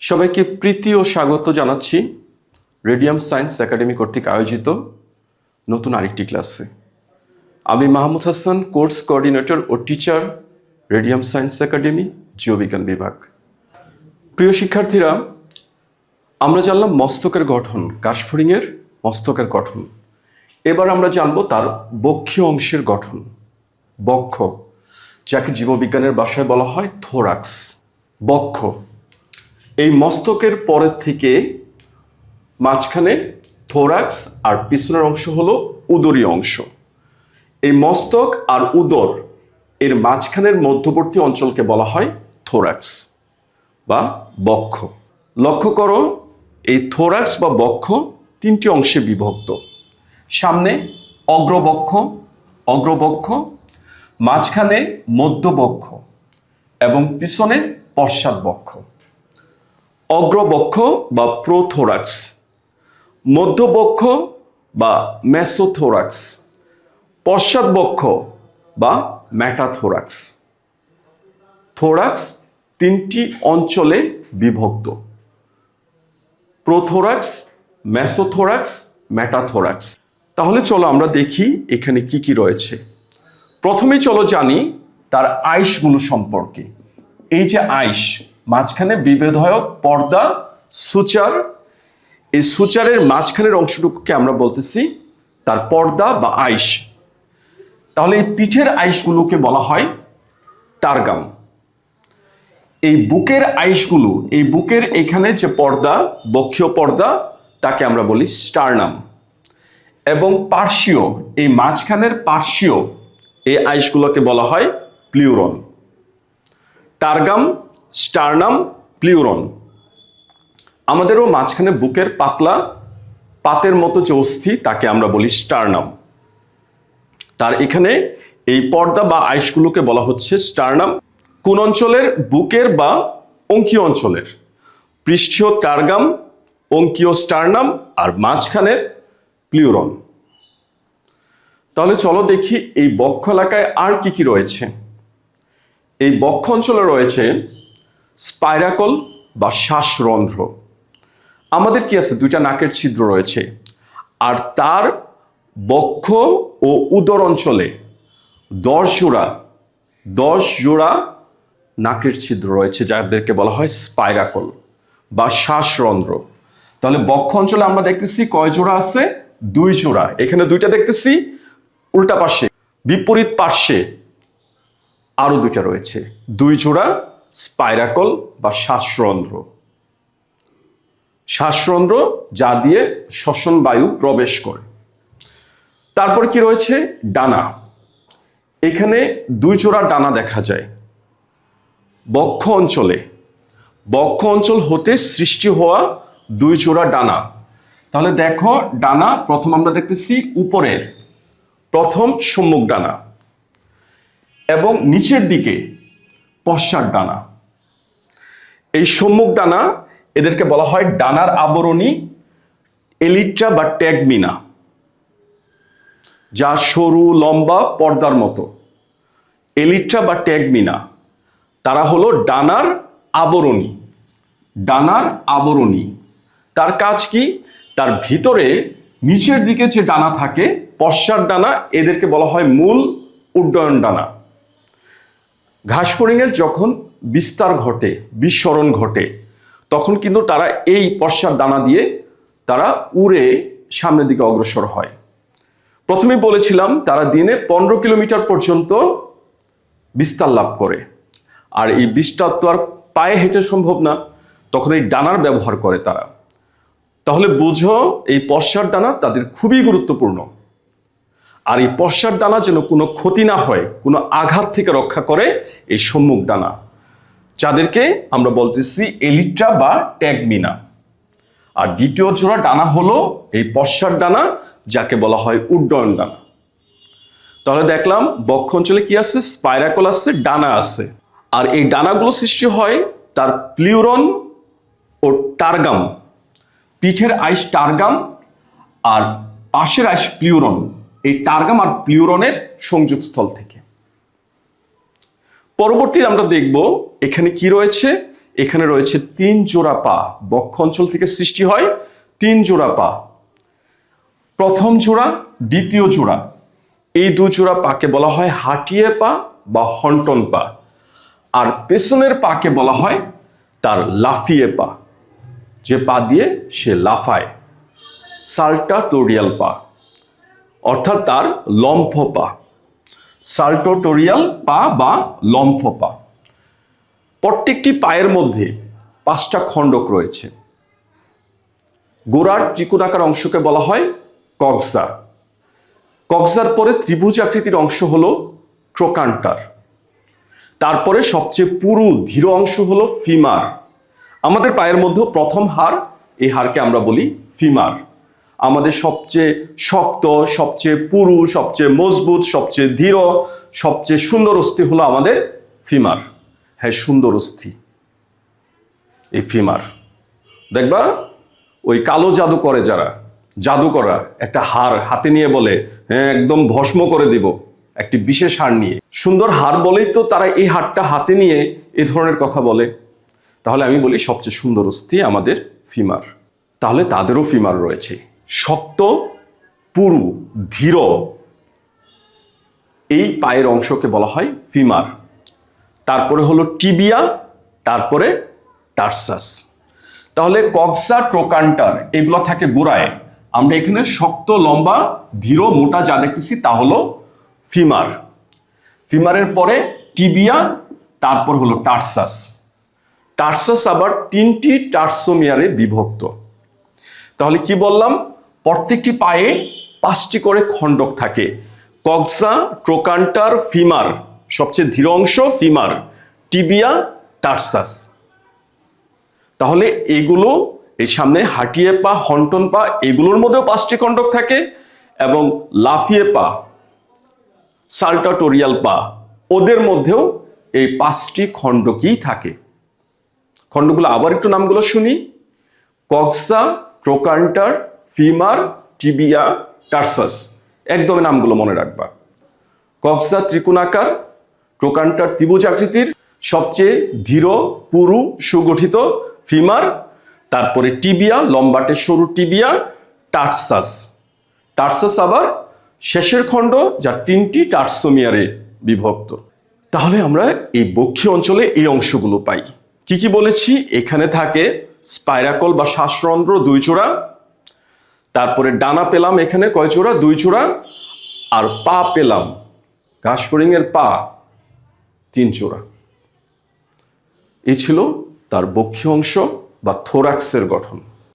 সবাইকে প্রীতি ও স্বাগত জানাচ্ছি রেডিয়াম সায়েন্স একাডেমি কর্তৃক আয়োজিত নতুন আরেকটি ক্লাসে। আমি মাহমুদ হাসান, কোর্স কোঅর্ডিনেটর ও টিচার, রেডিয়াম সায়েন্স একাডেমি, জীববিজ্ঞান বিভাগ। প্রিয় শিক্ষার্থীরা, আমরা জানলাম মস্তকের গঠন, কাশফড়িংয়ের মস্তকের গঠন। এবার আমরা জানব তার বক্ষীয় অংশের গঠন, বক্ষ, যাকে জীববিজ্ঞানের ভাষায় বলা হয় থোরাক্স। বক্ষ এই মস্তকের পরের থেকে মাঝখানে থোরাক্স আর পিছনের অংশ হলো উদরীয় অংশ। এই মস্তক আর উদর এর মাঝখানের মধ্যবর্তী অঞ্চলকে বলা হয় থোরাক্স বা বক্ষ। লক্ষ্য করো, এই থোরাক্স বা বক্ষ তিনটি অংশে বিভক্ত। সামনে অগ্রবক্ষ, অগ্রবক্ষ, মাঝখানে মধ্যবক্ষ এবং পিছনে পশ্চাৎবক্ষ। অগ্রবক্ষ বা প্রোথোরাক্স, মধ্যবক্ষ বা মেসোথোরাক্স, পশ্চাৎবক্ষ বা মেটাথোরাক্স। থোরাক্স তিনটি অঞ্চলে বিভক্ত: প্রোথোরাক্স, মেসোথোরাক্স, মেটাথোরাক্স। তাহলে চলো আমরা দেখি এখানে কি কি রয়েছে। প্রথমেই চলো জানি তার আইসগুলো সম্পর্কে। এই যে আইস, মাঝখানে বিভেদয়ক পর্দা, সুচার, এই সুচারের মাঝখানের অংশটুকুকে আমরা বলতেছি তার পর্দা বা আইস। তাহলে এই পিঠের আইসগুলোকে বলা হয় টার্গাম। এই বুকের আইসগুলো, এই বুকের এখানে যে পর্দা, বক্ষীয় পর্দা, তাকে আমরা বলি স্টার্নাম। এবং পার্শ্বীয়, এই মাঝখানের পার্শ্বীয় এই আইসগুলোকে বলা হয় প্লিউরন। টার্গাম, sternum, pleuron. আমাদেরও মাঝখানে বুকের পাতলা পাতের মতো যে অস্থি, তাকে আমরা বলি স্টার্নাম। তার এখানে এই পর্দা বা আইসগুলোকে বলা হচ্ছে স্টার্নাম। কোন অঞ্চলের? বুকের বা অঙ্কীয় অঞ্চলের। পৃষ্ঠীয় টার্গাম, অঙ্কীয় স্টার্নাম আর মাঝখানের প্লিউরন। তাহলে চলো দেখি এই বক্ষ এলাকায় আর কি কি রয়েছে। এই বক্ষ অঞ্চলে রয়েছে স্পাইরাকল বা শ্বাসরন্ধ্র। আমাদের কি আছে? দুইটা নাকের ছিদ্র রয়েছে। আর তার বক্ষ ও উদর অঞ্চলে 10 জোড়া নাকের ছিদ্র রয়েছে, যাদেরকে বলা হয় স্পাইরাকল বা শ্বাসরন্ধ্র। তাহলে বক্ষ অঞ্চলে আমরা দেখতেছি কয় জোড়া আছে? 2 জোড়া। এখানে দুইটা দেখতেছি, উল্টা পাশে বিপরীত পার্শ্বে আরো 2টা রয়েছে। 2 জোড়া স্পাইরাকল বা শ্বাসরন্ধ্র। শ্বাসরন্ধ্র যা দিয়ে শ্বসন বায়ু প্রবেশ করে। তারপর কি রয়েছে? ডানা। এখানে 2 জোড়া ডানা দেখা যায় বক্ষ অঞ্চলে। বক্ষ অঞ্চল হতে সৃষ্টি হওয়া 2 জোড়া ডানা। তাহলে দেখো, ডানা প্রথম আমরা দেখতেছি উপরের প্রথম সম্মুখ ডানা এবং নিচের দিকে পশ্চাৎ ডানা। এই সম্মুখ ডানা, এদেরকে বলা হয় ডানার আবরণী এলিট্রা বা ট্যাগমিনা, যা সরু লম্বা পর্দার মতো। এলিট্রা বা ট্যাগমিনা, তারা হলো ডানার আবরণী। ডানার আবরণী, তার কাজ কি? তার ভিতরে নিচের দিকে যে ডানা থাকে, পশ্চাৎ ডানা, এদেরকে বলা হয় মূল উড্ডয়ন ডানা। ঘাসফড়িংয়ের যখন বিস্তার ঘটে, বিস্মরণ ঘটে, তখন কিন্তু তারা এই পশ্চাৎ ডানা দিয়ে তারা উড়ে সামনের দিকে অগ্রসর হয়। প্রথমেই বলেছিলাম তারা দিনে 15 কিলোমিটার পর্যন্ত বিস্তার লাভ করে। আর এই বিস্তার তো আর পায়ে হেঁটে সম্ভব না, তখন এই ডানার ব্যবহার করে তারা। তাহলে বুঝো, এই পশ্চাৎ ডানা তাদের খুবই গুরুত্বপূর্ণ। আর এই পশ্চাৎ ডানা যেন কোনো ক্ষতি না হয়, কোনো আঘাত থেকে রক্ষা করে এই সম্মুখ ডানা, যাদেরকে আমরা বলতেছি এলিট্রা বা ট্যাগমিনা। আর দ্বিতীয় জোড়া ডানা হলো এই পশ্চাৎ ডানা, যাকে বলা হয় উড্ডয়ন ডানা। তাহলে দেখলাম বক্ষ অঞ্চলে কি আছে? স্পাইরাকল আছে, ডানা আছে। আর এই ডানাগুলো সৃষ্টি হয় তার প্লিউরন ও টার্গাম। পিঠের আইস টার্গাম আর পাশের আইস প্লিউরন। এই টার্গাম আর প্লিউরনের সংযোগস্থল থেকে। পরবর্তীতে আমরা দেখব এখানে কি রয়েছে। এখানে রয়েছে 3 জোড়া পা, বক্ষ অঞ্চল থেকে সৃষ্টি হয় 3 জোড়া পা। প্রথম জোড়া, দ্বিতীয় জোড়া, এই 2 জোড়া পাকে বলা হয় হাঁটিয়ে পা বা হন্টন পা, আর পেছনের পাকে বলা হয় তার লাফিয়ে পা, যে পা দিয়ে সে লাফায়, সাল্টাটোরিয়াল পা, অর্থাৎ তার লম্ফ পা, সাল্টাটোরিয়াল পা বা লম্ফ পা। প্রত্যেকটি পায়ের মধ্যে 5টা খণ্ডক রয়েছে। গোড়ার ত্রিকোণাকার অংশকে বলা হয় কক্সা। কক্সার পরে ত্রিভুজ আকৃতির অংশ হলো ট্রোকান্টার। তারপরে সবচেয়ে পুরু ধীর অংশ হলো ফিমার। আমাদের পায়ের মধ্যে প্রথম হাড়, এই হাড়কে আমরা বলি ফিমার। আমাদের সবচেয়ে শক্ত, সবচেয়ে পুরু, সবচেয়ে মজবুত, সবচেয়ে ধীর, সবচেয়ে সুন্দর অস্থি হলো আমাদের ফিমার। হ্যাঁ, সুন্দর অস্থি এই ফিমার। দেখবা ওই কালো জাদু করে যারা, জাদুকররা একটা হাড় হাতে নিয়ে বলে হ্যাঁ একদম ভস্ম করে দিব, একটি বিশেষ হাড় নিয়ে। সুন্দর হাড় বলেই তো তারা এই হাড়টা হাতে নিয়ে এ ধরনের কথা বলে। তাহলে আমি বলি সবচেয়ে সুন্দর অস্থি আমাদের ফিমার। তাহলে তাদেরও ফিমার রয়েছে, শক্ত, পুরু, ধীর, এই পায়ের অংশকে বলা হয় ফিমার। তারপরে হলো টিবিয়া, তারপরে টার্সাস। তাহলে কক্সা, ট্রোকান্টার এগুলো থাকে গোড়ায়। আমরা এখানে শক্ত, লম্বা, ধীর, মোটা যা দেখতেছি তা হলো ফিমার। ফিমারের পরে টিবিয়া, তারপর হলো টার্সাস। টার্সাস আবার 3টি টার্সোমিয়ারে বিভক্ত। তাহলে কি বললাম, প্রত্যেকটি পায়ে 5টি করে খণ্ডক থাকে। কক্সা, ট্রোকান্টার, ফিমার, সবচেয়ে ধীর অংশ ফিমার, টিবিয়া, টার্সাস। তাহলে এগুলো এই সামনে হাঁটিয়ে পা, হন্টন পা, এগুলোর মধ্যেও 5টি খণ্ডক থাকে, এবং লাফিয়ে পা, সাল্টাটোরিয়াল পা, ওদের মধ্যেও এই 5টি খণ্ডকই থাকে। খণ্ডগুলো আবার একটু নামগুলো শুনি। কক্সা, ট্রোকান্টার, ফিমার, টিবিয়া, টার্সাস। একদম নামগুলো মনে রাখবা। কক্সা ত্রিকোণাকার, ট্রোকান্টার ত্রিভুজ আকৃতির, সবচেয়ে ধীর, পুরু, সুগঠিত ফিমার, তারপরে টিবিয়া, লম্বাটে সরু টিবিয়া, টার্সাস। টার্সাস আবার শেষের খণ্ড, যা 3টি টার্সোমিয়ারে বিভক্ত। তাহলে আমরা এই বক্ষীয় অঞ্চলে এই অংশগুলো পাই। কি কি বলেছি, এখানে থাকে স্পাইরাকল বা শ্বাসরন্ধ্র 2 জোড়া, তারপরে ডানা পেলাম এখানে কয় জোড়া, 2 জোড়া, আর পা পেলাম, ঘাস ফড়িং এর পা 3 জোড়া। এই ছিল তার বক্ষীয় অংশ বা থোরাক্সের গঠন।